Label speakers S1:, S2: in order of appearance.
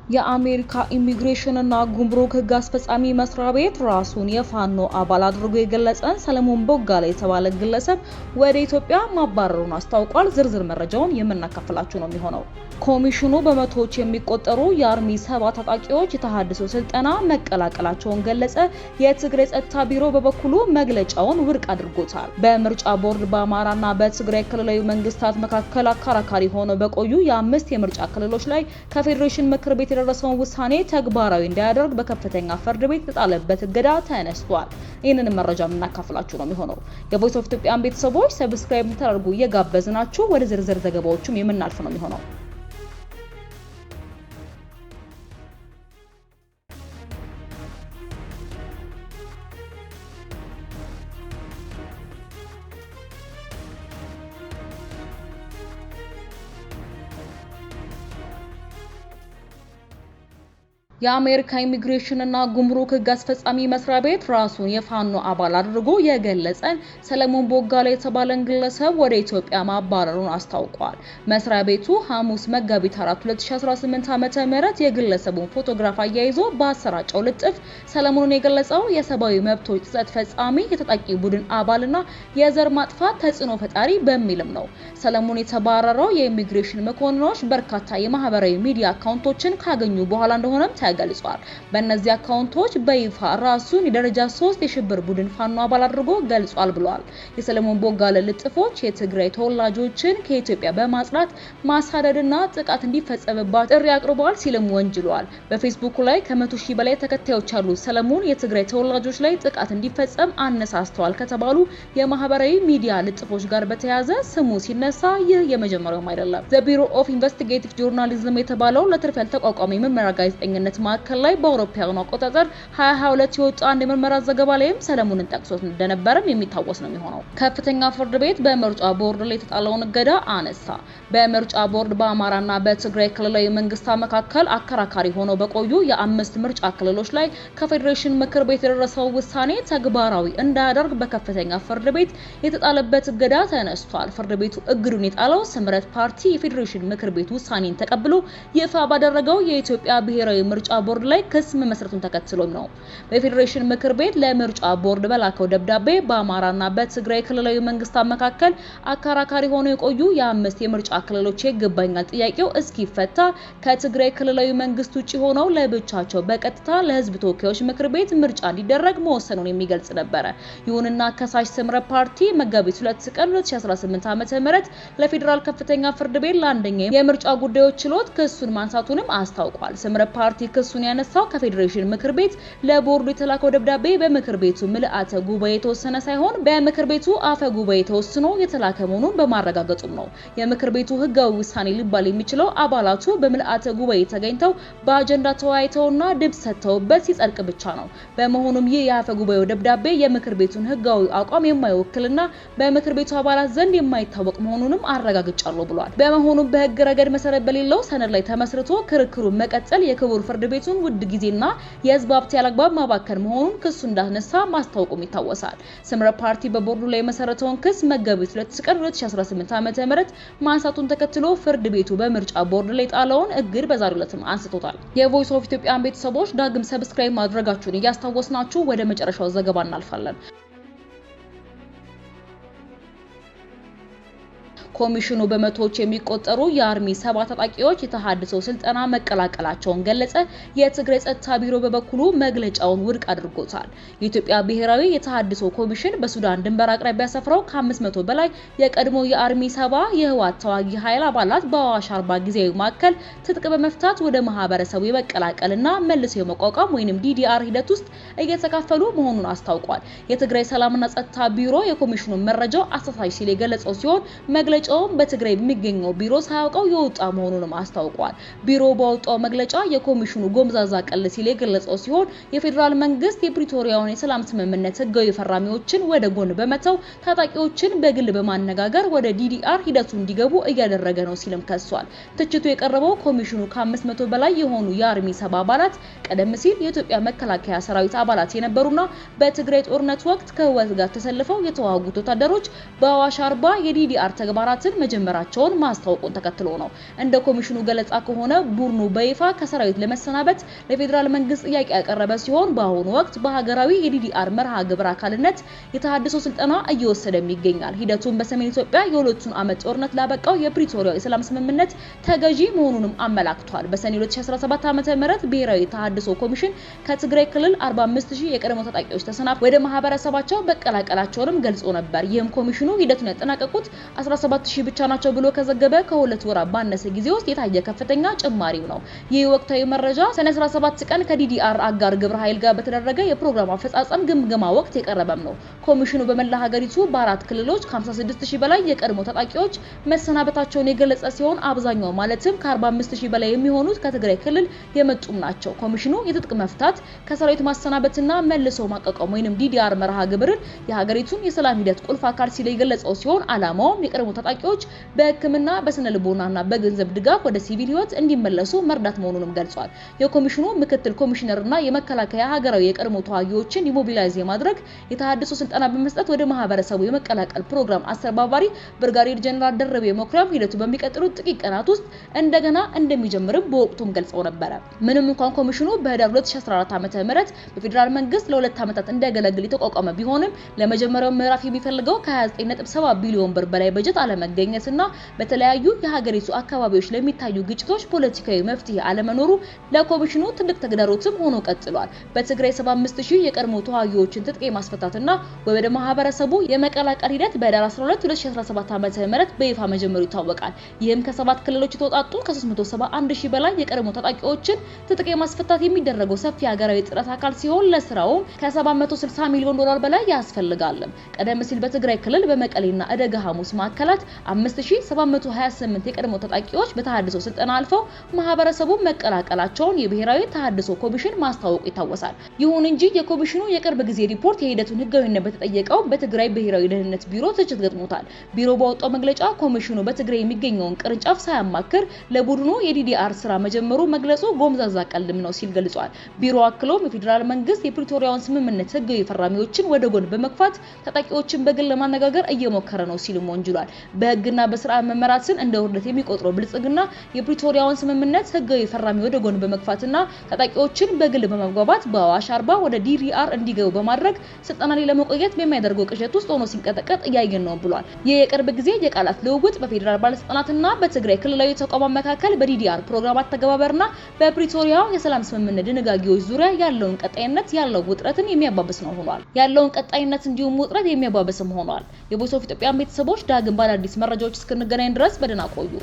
S1: የአሜሪካ ኢሚግሬሽን እና ጉምሩክ ህግ አስፈጻሚ መስሪያ ቤት ራሱን የፋኖ አባል አድርጎ የገለጸን ሰለሞን ቦጋለ የተባለ ግለሰብ ወደ ኢትዮጵያ ማባረሩን አስታውቋል። ዝርዝር መረጃውን የምናካፍላችሁ ነው የሚሆነው። ኮሚሽኑ በመቶዎች የሚቆጠሩ የአርሚ 7 ታጣቂዎች የተሃድሶ ስልጠና መቀላቀላቸውን ገለጸ። የትግራይ ጸጥታ ቢሮ በበኩሉ መግለጫውን ውድቅ አድርጎታል። በምርጫ ቦርድ በአማራና በትግራይ ክልላዊ መንግስታት መካከል አከራካሪ ሆነው በቆዩ የ5 የምርጫ ክልሎች ላይ ከፌዴሬሽን ምክር ቤት የደረሰውን ውሳኔ ተግባራዊ እንዲያደርግ በከፍተኛ ፍርድ ቤት የተጣለበት እገዳ ተነስቷል። ይህንን መረጃ የምናካፍላችሁ ነው የሚሆነው። የቮይስ ኦፍ ኢትዮጵያን ቤተሰቦች ሰብስክራይብ ታደርጉ እየጋበዝናችሁ ወደ ዝርዝር ዘገባዎችም የምናልፍ ነው የሚሆነው። የአሜሪካ ኢሚግሬሽን እና ጉምሩክ ህግ አስፈጻሚ መስሪያ ቤት ራሱን የፋኖ አባል አድርጎ የገለጸን ሰለሞን ቦጋለ የተባለን ግለሰብ ወደ ኢትዮጵያ ማባረሩን አስታውቋል። መስሪያ ቤቱ ሐሙስ መጋቢት 4 2018 ዓ.ም የግለሰቡን ፎቶግራፍ አያይዞ በአሰራጨው ልጥፍ ሰለሞንን የገለጸው የሰብአዊ መብቶች ጥሰት ፈጻሚ የተጣቂ ቡድን አባልና የዘር ማጥፋት ተጽዕኖ ፈጣሪ በሚልም ነው። ሰለሞን የተባረረው የኢሚግሬሽን መኮንኖች በርካታ የማህበራዊ ሚዲያ አካውንቶችን ካገኙ በኋላ እንደሆነም ተገልጿል። በእነዚህ አካውንቶች በይፋ ራሱን የደረጃ 3 የሽብር ቡድን ፋኖ አባል አድርጎ ገልጿል ብሏል። የሰለሞን ቦጋለ ልጥፎች የትግራይ ተወላጆችን ከኢትዮጵያ በማጽዳት ማሳደድና ጥቃት እንዲፈጸምባቸው ጥሪ አቅርበዋል ሲልም ወንጅሏል። በፌስቡክ ላይ ከ100,000 በላይ ተከታዮች ያሉት ሰለሞን የትግራይ ተወላጆች ላይ ጥቃት እንዲፈጸም አነሳስተዋል ከተባሉ የማህበራዊ ሚዲያ ልጥፎች ጋር በተያያዘ ስሙ ሲነሳ ይህ የመጀመሪያውም አይደለም። ዘ ቢሮ ኦፍ ኢንቨስቲጌቲቭ ጆርናሊዝም የተባለው ለትርፍ ያልተቋቋመ የምርመራ ጋዜጠኝነት ማዕከል ላይ በአውሮፓውያኑ አቆጣጠር 2022 የወጣ አንድ የምርመራ ዘገባ ላይም ሰለሞንን ጠቅሶት እንደነበረም የሚታወስ ነው የሚሆነው። ከፍተኛ ፍርድ ቤት በምርጫ ቦርድ ላይ የተጣለውን እገዳ አነሳ። በምርጫ ቦርድ በአማራና በትግራይ ክልላዊ መንግስታት መካከል አከራካሪ ሆነው በቆዩ የ5 ምርጫ ክልሎች ላይ ከፌዴሬሽን ምክር ቤት የደረሰው ውሳኔ ተግባራዊ እንዳያደርግ በከፍተኛ ፍርድ ቤት የተጣለበት እገዳ ተነስቷል። ፍርድ ቤቱ እግዱን የጣለው ስምረት ፓርቲ የፌዴሬሽን ምክር ቤት ውሳኔን ተቀብሎ ይፋ ባደረገው የኢትዮጵያ ብሔራዊ ምርጫ ቦርድ ላይ ክስ መመስረቱን ተከትሎም ነው። በፌዴሬሽን ምክር ቤት ለምርጫ ቦርድ በላከው ደብዳቤ በአማራና በትግራይ ክልላዊ መንግስታት መካከል አከራካሪ ሆነው የቆዩ የ5 የምርጫ ክልሎች ይገባኛል ጥያቄው እስኪፈታ ከትግራይ ክልላዊ መንግስት ውጪ ሆነው ለብቻቸው በቀጥታ ለህዝብ ተወካዮች ምክር ቤት ምርጫ እንዲደረግ መወሰኑን የሚገልጽ ነበር። ይሁንና ከሳሽ ስምረት ፓርቲ መጋቢት 2 ቀን 2018 ዓ.ም ለፌዴራል ከፍተኛ ፍርድ ቤት ለአንደኛ የምርጫ ጉዳዮች ችሎት ክሱን ማንሳቱንም አስታውቋል። ስምረት ፓርቲ ክሱን ያነሳው ከፌዴሬሽን ምክር ቤት ለቦርዱ የተላከው ደብዳቤ በምክር ቤቱ ምልአተ ጉባኤ የተወሰነ ሳይሆን በምክር ቤቱ አፈ ጉባኤ ተወስኖ የተላከ መሆኑን በማረጋገጡም ነው። የምክር ቤቱ ህጋዊ ውሳኔ ሊባል የሚችለው አባላቱ በምልአተ ጉባኤ ተገኝተው በአጀንዳ ተወያይተውና ድምጽ ሰጥተውበት ሲጸድቅ ብቻ ነው። በመሆኑም ይህ የአፈ ጉባኤው ደብዳቤ የምክር ቤቱን ህጋዊ አቋም የማይወክልና በምክር ቤቱ አባላት ዘንድ የማይታወቅ መሆኑንም አረጋግጫለሁ ብሏል። በመሆኑም በህግ ረገድ መሰረት በሌለው ሰነድ ላይ ተመስርቶ ክርክሩን መቀጠል የክቡር ፍርድ ቤቱን ውድ ጊዜና የህዝብ ሀብት ያለአግባብ ማባከን መሆኑን ክሱ እንዳስነሳ ማስታወቁም ይታወሳል። ስምረት ፓርቲ በቦርዱ ላይ መሰረተውን ክስ መጋቢት 2 ቀን 2018 ዓ.ም ማንሳቱን ተከትሎ ፍርድ ቤቱ በምርጫ ቦርድ ላይ ጣለውን እግድ በዛሬው ዕለትም አንስቶታል። የቮይስ ኦፍ ኢትዮጵያን ቤተሰቦች ዳግም ሰብስክራይብ ማድረጋችሁን እያስታወስናችሁ ወደ መጨረሻው ዘገባ እናልፋለን። ኮሚሽኑ በመቶዎች የሚቆጠሩ የአርሚ 7 ታጣቂዎች የተሃድሶ ስልጠና መቀላቀላቸውን ገለጸ። የትግራይ ጸጥታ ቢሮ በበኩሉ መግለጫውን ውድቅ አድርጎታል። የኢትዮጵያ ብሔራዊ የተሃድሶ ኮሚሽን በሱዳን ድንበር አቅራቢያ ሰፍረው ከ500 በላይ የቀድሞ የአርሚ 7 የህወሓት ተዋጊ ኃይል አባላት በአዋሽ አርባ ጊዜያዊ ማዕከል ትጥቅ በመፍታት ወደ ማህበረሰቡ የመቀላቀልና መልሶ የመቋቋም ወይንም ዲዲአር ሂደት ውስጥ እየተካፈሉ መሆኑን አስታውቋል። የትግራይ ሰላምና ጸጥታ ቢሮ የኮሚሽኑን መረጃው አሳሳች ሲል የገለጸው ሲሆን መግለጫው በትግራይ የሚገኘው ቢሮ ሳያውቀው የወጣ መሆኑንም አስታውቋል። ቢሮ ባወጣው መግለጫ የኮሚሽኑ ጎምዛዛ ቀል ሲል የገለጸው ሲሆን የፌዴራል መንግስት የፕሪቶሪያውን የሰላም ስምምነት ህጋዊ ፈራሚዎችን ወደ ጎን በመተው ታጣቂዎችን በግል በማነጋገር ወደ ዲዲአር ሂደቱ እንዲገቡ እያደረገ ነው ሲልም ከሷል። ትችቱ የቀረበው ኮሚሽኑ ከ500 በላይ የሆኑ የአርሚ 7 አባላት ቀደም ሲል የኢትዮጵያ መከላከያ ሰራዊት አባላት የነበሩና በትግራይ ጦርነት ወቅት ከህወሓት ጋር ተሰልፈው የተዋጉት ወታደሮች በአዋሽ አርባ የዲዲአር ተግባራት ተግባራትን መጀመራቸውን ማስታወቁን ተከትሎ ነው። እንደ ኮሚሽኑ ገለጻ ከሆነ ቡድኑ በይፋ ከሰራዊት ለመሰናበት ለፌዴራል መንግስት ጥያቄ ያቀረበ ሲሆን በአሁኑ ወቅት በሀገራዊ የዲዲአር መርሃ ግብር አካልነት የተሃድሶ ስልጠና እየወሰደም ይገኛል። ሂደቱን በሰሜን ኢትዮጵያ የሁለቱን ዓመት ጦርነት ላበቃው የፕሪቶሪያ የሰላም ስምምነት ተገዢ መሆኑንም አመላክቷል። በሰኔ 2017 ዓ.ም ብሔራዊ ተሃድሶ ኮሚሽን ከትግራይ ክልል 45000 የቀድሞ ታጣቂዎች ተሰናፍ ወደ ማህበረሰባቸው በቀላቀላቸውንም ገልጾ ነበር። ይህም ኮሚሽኑ ሂደቱን ያጠናቀቁት 17000 ብቻ ናቸው ብሎ ከዘገበ ከሁለት ወራት ባነሰ ጊዜ ውስጥ የታየ ከፍተኛ ጭማሪው ነው። ይህ ወቅታዊ መረጃ ሰኔ 17 ቀን ከዲዲአር አጋር ግብረ ኃይል ጋር በተደረገ የፕሮግራም አፈጻጸም ግምገማ ወቅት የቀረበም ነው። ኮሚሽኑ በመላ ሀገሪቱ በአራት ክልሎች ከ56000 በላይ የቀድሞ ታጣቂዎች መሰናበታቸውን የገለጸ ሲሆን አብዛኛው ማለትም ከ45000 በላይ የሚሆኑት ከትግራይ ክልል የመጡም ናቸው። ኮሚሽኑ የትጥቅ መፍታት ከሰራዊት ማሰናበትና መልሶ ማቋቋም ወይንም ዲዲአር መርሃ ግብርን የሀገሪቱን የሰላም ሂደት ቁልፍ አካል ሲል የገለጸው ሲሆን ዓላማውም የቀድሞ ታጣቂዎች በሕክምና በስነ ልቦናና በገንዘብ ድጋፍ ወደ ሲቪል ህይወት እንዲመለሱ መርዳት መሆኑንም ገልጿል። የኮሚሽኑ ምክትል ኮሚሽነርና የመከላከያ ሀገራዊ የቀድሞ ተዋጊዎችን ሞቢላይዝ የማድረግ የተሃድሶ ስልጠና በመስጠት ወደ ማህበረሰቡ የመቀላቀል ፕሮግራም አስተባባሪ ብርጋዴር ጀነራል ደረቤ መኩሪያም ሂደቱ በሚቀጥሉት ጥቂት ቀናት ውስጥ እንደገና እንደሚጀምርም በወቅቱም ገልጸው ነበር። ምንም እንኳን ኮሚሽኑ በህዳር 2014 ዓ.ም በፌዴራል መንግስት ለሁለት ዓመታት እንዲያገለግል የተቋቋመ ቢሆንም ለመጀመሪያው ምዕራፍ የሚፈልገው ከ29.7 ቢሊዮን ብር በላይ በጀት አለመገኘትና በተለያዩ የሀገሪቱ አካባቢዎች ለሚታዩ ግጭቶች ፖለቲካዊ መፍትሄ አለመኖሩ ለኮሚሽኑ ትልቅ ተግዳሮትም ሆኖ ቀጥሏል። በትግራይ 75000 የቀድሞ ተዋጊዎችን ትጥቅ ማስፈታትና ወደ ማህበረሰቡ የመቀላቀል ሂደት በህዳር 12 2017 ዓ.ም በይፋ መጀመሩ ይታወቃል። ይህም ከ7 ክልሎች የተወጣጡ ከ371000 በላይ የቀድሞ ታጣቂዎችን ትጥቅ ማስፈታት የሚደረገው ሰፊ ሀገራዊ ጥረት አካል ሲሆን ለስራው ከ760 ሚሊዮን ዶላር በላይ ያስፈልጋል። ቀደም ሲል በትግራይ ክልል በመቀሌና አደጋ ሐሙስ ማዕከላት 5728 የቀድሞ ታጣቂዎች በተሃድሶ ስልጠና አልፈው ማህበረሰቡ መቀላቀላቸውን የብሔራዊ ተሃድሶ ኮሚሽን ማስታወቁ ይታወሳል። ይሁን እንጂ የኮሚሽኑ የቅርብ ጊዜ ሪፖርት የሂደቱን ህጋዊነት በተጠየቀው በትግራይ ብሔራዊ ደህንነት ቢሮ ትችት ገጥሞታል። ቢሮ ባወጣው መግለጫ ኮሚሽኑ በትግራይ የሚገኘውን ቅርንጫፍ ሳያማክር ለቡድኑ የዲዲአር ስራ መጀመሩ መግለጹ ጎምዛዛ ቀልድም ነው ሲል ገልጿል። ቢሮ አክሎም የፌዴራል መንግስት የፕሪቶሪያውን ስምምነት ህጋዊ ፈራሚዎችን ወደ ጎን በመግፋት ታጣቂዎችን በግል ለማነጋገር እየሞከረ ነው ሲልም ወንጅሏል። በህግና በስርዓት መመራትን እንደ ውርደት የሚቆጥረው ብልጽግና የፕሪቶሪያውን ስምምነት ህጋዊ ፈራሚ ወደ ጎን በመግፋትና ታጣቂዎችን በግል በመግባባት በአዋሽ አርባ ወደ ዲዲአር እንዲገቡ በማድረግ ስልጣና ላይ ለመቆየት በሚያደርገው ቅዠት ውስጥ ሆኖ ሲንቀጠቀጥ እያየን ነው ብሏል። ይህ የቅርብ ጊዜ የቃላት ልውውጥ በፌዴራል ባለስልጣናትና በትግራይ ክልላዊ ተቋማት መካከል በዲዲአር ፕሮግራም አተገባበርና በፕሪቶሪያው የሰላም ስምምነት ድንጋጌዎች ዙሪያ ያለውን ቀጣይነት ውጥረትን የሚያባብስ ነው ሆኗል። ያለውን ቀጣይነት እንዲሁም ውጥረት የሚያባብስም ሆኗል። የቮይስ ኦፍ ኢትዮጵያ ቤተሰቦች ዳግም ባለ አዲስ መረጃዎች እስክንገናኝ ድረስ በደህና ቆዩ።